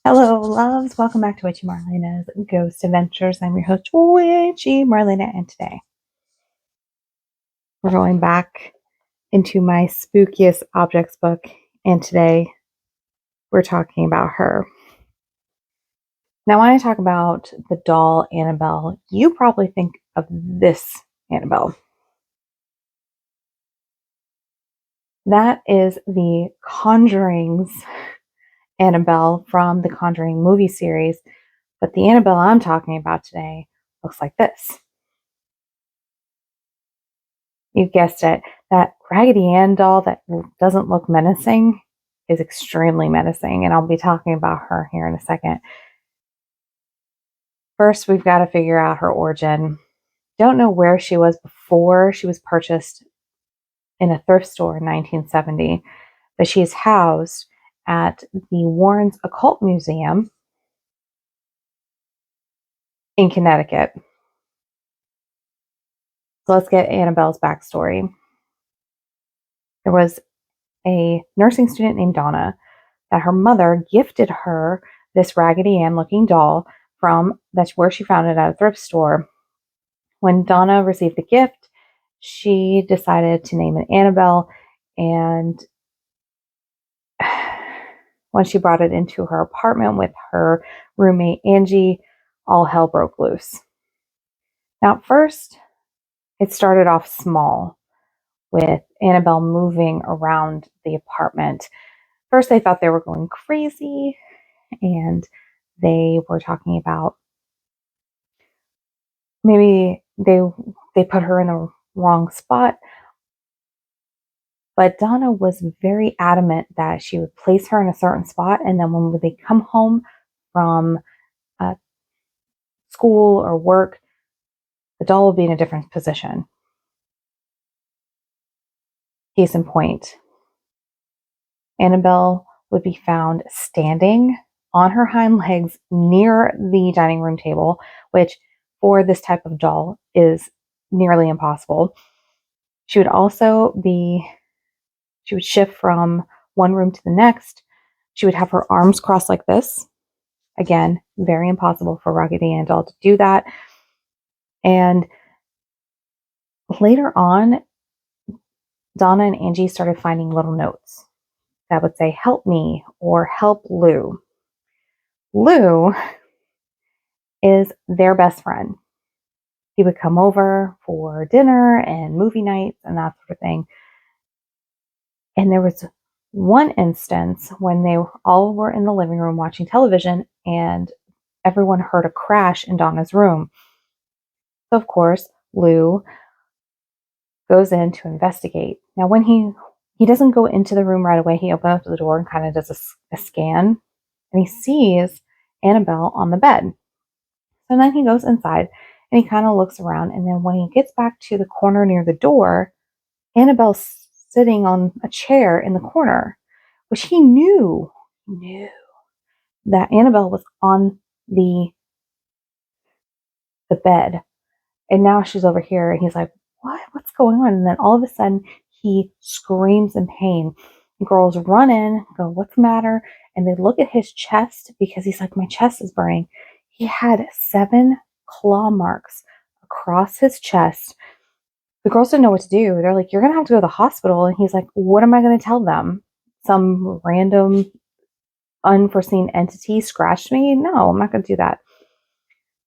Hello, loves. Welcome back to WitchyMarlaina's Ghost Adventures. I'm your host, WitchyMarlaina, and today we're going back into my spookiest objects book, and today we're talking about her. Now, when I talk about the doll Annabelle, you probably think of this Annabelle. That is the Conjuring's Annabelle from the Conjuring movie series, but the Annabelle I'm talking about today looks like this. You guessed it. That Raggedy Ann doll that doesn't look menacing is extremely menacing, and I'll be talking about her here in a second. First, we've got to figure out her origin. Don't know where she was before she was purchased in a thrift store in 1970, but she is housed at the Warren's Occult Museum in Connecticut. So let's get Annabelle's backstory. There was a nursing student named Donna that her mother gifted her this Raggedy Ann looking doll that's where she found it at a thrift store. When Donna received the gift, she decided to name it Annabelle, and when she brought it into her apartment with her roommate Angie, all hell broke loose. Now, at first, it started off small with Annabelle moving around the apartment. First, they thought they were going crazy, and they were talking about maybe they put her in the wrong spot. But Donna was very adamant that she would place her in a certain spot, and then when they come home from school or work, the doll would be in a different position. Case in point, Annabelle would be found standing on her hind legs near the dining room table, which for this type of doll is nearly impossible. She would shift from one room to the next. She would have her arms crossed like this. Again, very impossible for Raggedy Ann doll to do that. And later on, Donna and Angie started finding little notes that would say, "Help me," or "Help Lou." Lou is their best friend. He would come over for dinner and movie nights and that sort of thing. And there was one instance when they all were in the living room watching television, and everyone heard a crash in Donna's room. So, of course, Lou goes in to investigate. Now, when he doesn't go into the room right away, he opens up the door and kind of does a scan, and he sees Annabelle on the bed. So then he goes inside and he kind of looks around, and then when he gets back to the corner near the door, Annabelle's sitting on a chair in the corner, which he knew that Annabelle was on the bed, and now she's over here, and he's like, what's going on? And then all of a sudden he screams in pain. The girls run in, go, "What's the matter?" And they look at his chest, because he's like, "My chest is burning." He had 7 claw marks across his chest. The girls didn't know what to do. They're like, "You're gonna have to go to the hospital." And he's like, "What am I gonna tell them? Some random unforeseen entity scratched me? No, I'm not gonna do that."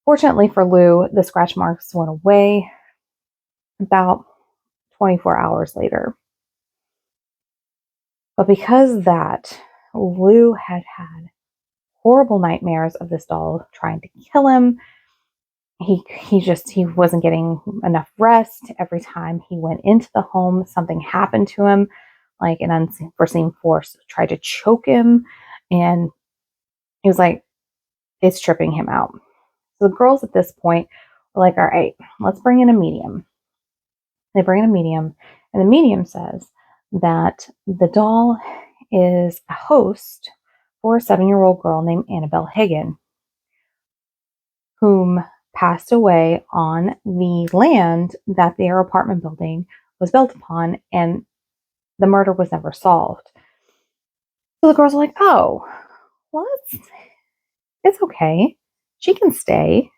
Fortunately for Lou, the scratch marks went away about 24 hours later. But because that, Lou had horrible nightmares of this doll trying to kill him. He wasn't getting enough rest. Every time he went into the home, something happened to him, like an unforeseen force tried to choke him, and he was like, it's tripping him out. So the girls at this point were like, "All right, let's bring in a medium." They bring in a medium, and the medium says that the doll is a host for a 7-year-old girl named Annabelle Hagen, whom passed away on the land that their apartment building was built upon, and the murder was never solved. So the girls are like, "Oh, well, It's okay. She can stay.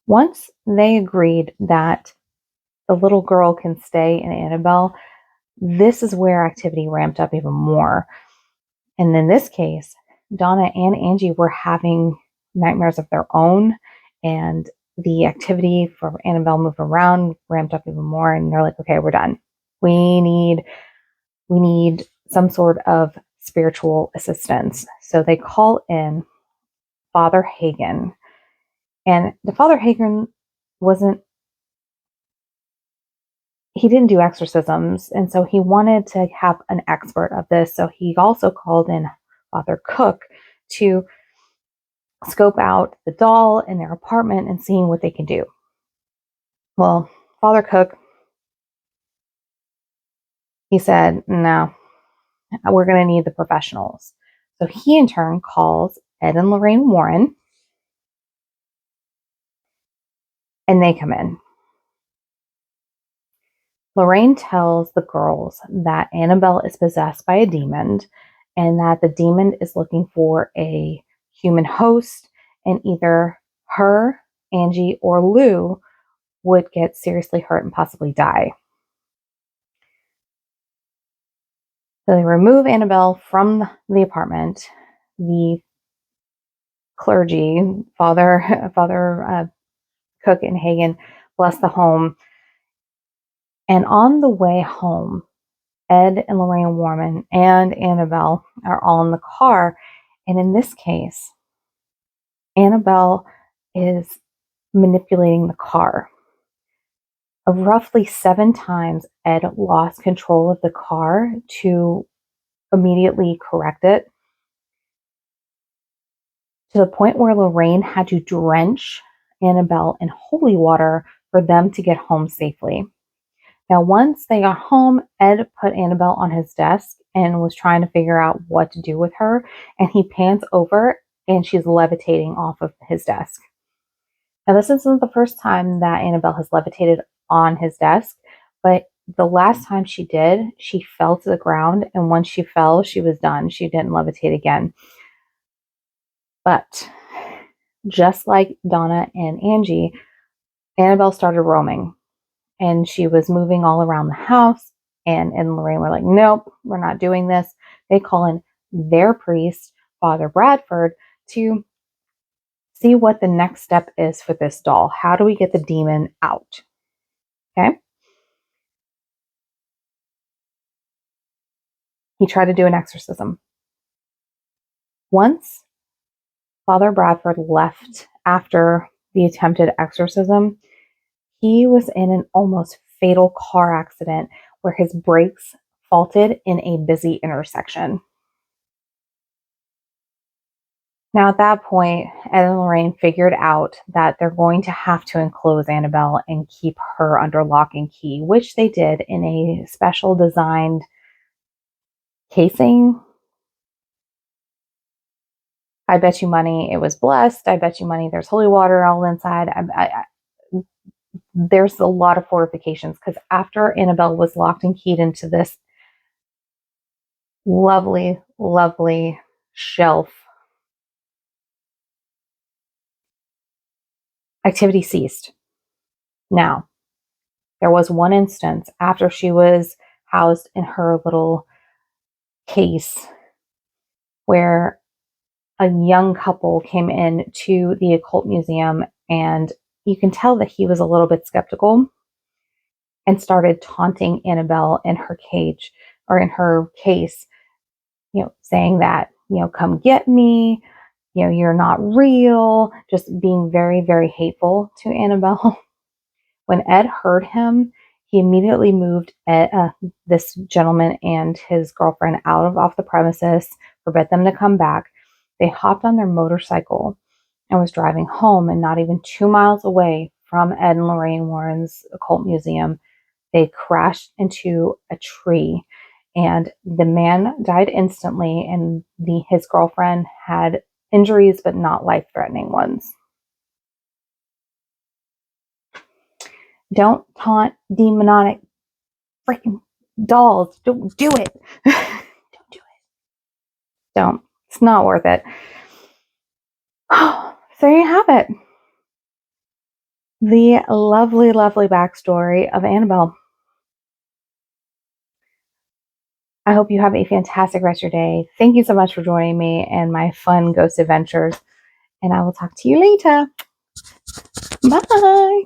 Once they agreed that the little girl can stay in Annabelle, this is where activity ramped up even more. And in this case, Donna and Angie were having nightmares of their own, and the activity for Annabelle moving around ramped up even more. And they're like, okay, we're done. We need some sort of spiritual assistance. So they call in Father Hagen. And the Father Hagen he didn't do exorcisms. And so he wanted to have an expert of this. So he also called in Father Cook to scope out the doll in their apartment and seeing what they can do. Well, Father Cook, he said, no, we're going to need the professionals. So he in turn calls Ed and Lorraine Warren, and they come in. Lorraine tells the girls that Annabelle is possessed by a demon and that the demon is looking for a human host, and either her, Angie, or Lou would get seriously hurt and possibly die. So they remove Annabelle from the apartment. The clergy, Father Cook and Hagen, bless the home. And on the way home, Ed and Lorraine Warren and Annabelle are all in the car. And in this case, Annabelle is manipulating the car. Roughly 7 times, Ed lost control of the car to immediately correct it, to the point where Lorraine had to drench Annabelle in holy water for them to get home safely. Now, once they got home, Ed put Annabelle on his desk and was trying to figure out what to do with her. And he pans over and she's levitating off of his desk. Now, this isn't the first time that Annabelle has levitated on his desk, but the last time she did, she fell to the ground. And once she fell, she was done. She didn't levitate again. But just like Donna and Angie, Annabelle started roaming. And she was moving all around the house. And Lorraine were like, nope, we're not doing this. They call in their priest, Father Bradford, to see what the next step is for this doll. How do we get the demon out? Okay. He tried to do an exorcism. Once Father Bradford left after the attempted exorcism, he was in an almost fatal car accident where his brakes faulted in a busy intersection. Now, at that point, Ed and Lorraine figured out that they're going to have to enclose Annabelle and keep her under lock and key, which they did in a special designed casing. I bet you money it was blessed. I bet you money there's holy water all inside. There's a lot of fortifications, because after Annabelle was locked and keyed into this lovely, lovely shelf, activity ceased. Now, there was one instance after she was housed in her little case where a young couple came in to the occult museum, and you can tell that he was a little bit skeptical and started taunting Annabelle in her cage or in her case, saying that, come get me, you're not real, just being very, very hateful to Annabelle. When Ed heard him, he immediately moved this gentleman and his girlfriend off the premises, forbid them to come back. They hopped on their motorcycle and was driving home, and not even 2 miles away from Ed and Lorraine Warren's occult museum, they crashed into a tree, and the man died instantly, and his girlfriend had injuries, but not life-threatening ones. Don't taunt demonic freaking dolls. Don't do it. Don't do it. Don't. It's not worth it. Oh, so there you have it. The lovely, lovely backstory of Annabelle. I hope you have a fantastic rest of your day. Thank you so much for joining me and my fun ghost adventures. And I will talk to you later. Bye.